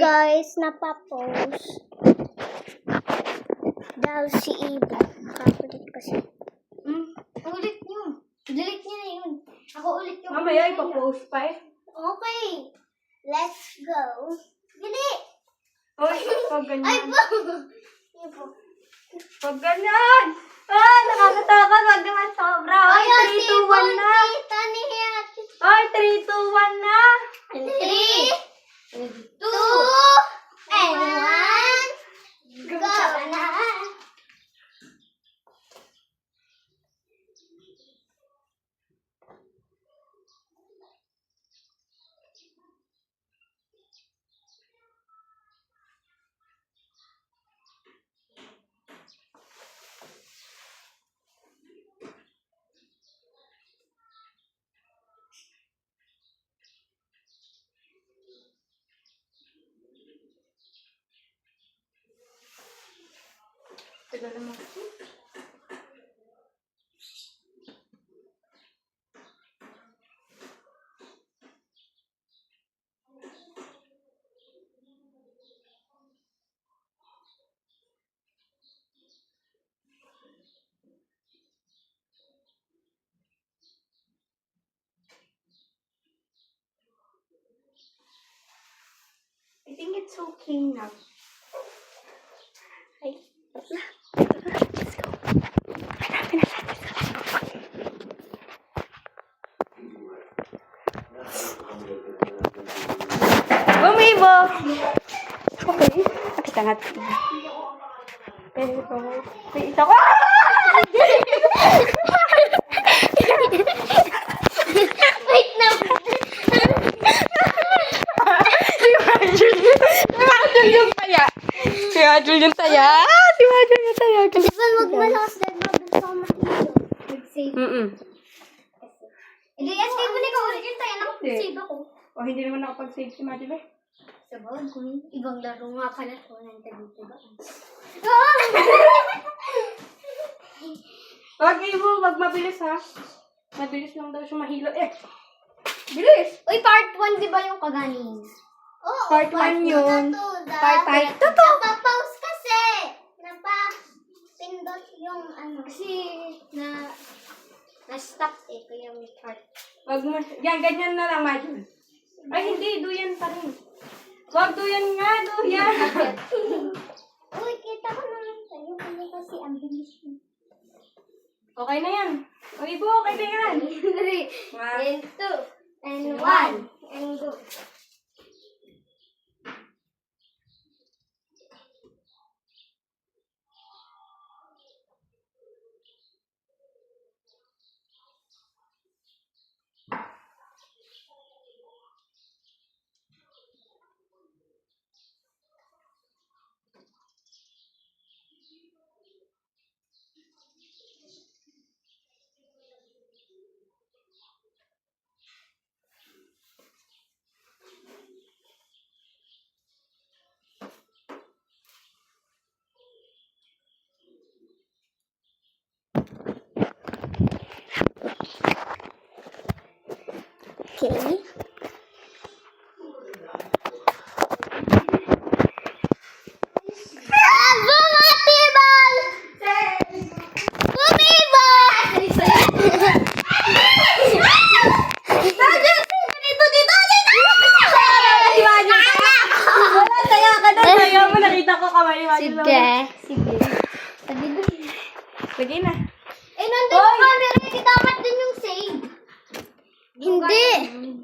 Guys, napapost daw si Ibo. Kakulit kasi. Ulit nyo. Delete nyo na yun. Ako ulit yung... Mamaya ipapost pa eh. Okay. Let's go. Dili! Uy, pag Ay, ganyan. Ibo. Pag ganyan. Nakakatakot. Wag naman sobra. Ay, 3, 2, 1 na. Tita ni Hati. Ay, 3, 2, 1 na. 3, 2, and 1. Go na. Tagal naman. I think it's okay now. Ay, Bumibo! Okay. Nakita nga. Pero, may isa ko. wait na. Si Majul yung taya. Si Majul yung taya. Si Majul yung taya. Di ba magmalakas na mabilis ako matilo? Mag-save. Hindi, escape mo na ikaw ulit yung tayo. Nakapag-save ako. O, hindi naman nakapag-save si Majul eh. Sabag, ibang laro nga pala ko. Nandito dito ba? Wag Ibo, wag mabilis ha. Mabilis lang daw siya mahilo eh. Bilis! Uy, part 1 di ba yung kaganin? Oo, Part 1 yun. Part 2 to. Napapause kasi. Napapindot yung ano. Kasi na-stop eh. Kaya may part. Wag mo. Yan, ganyan na lang, Majul. Ay, hindi. Duyan pa rin. Wag duyan nga, duyan. Uy, kita ko naman sa'yo. Hindi kasi ang bilis mo. Okay na yan. O, Ibo, okay na yan. 3, One. and 2, and 1, and go. Okay. Bumatibal! Bumibal! Wala, taya ka na. Taya mo, nakita ko kamay ni Majul. Sige. Sige. Sige na.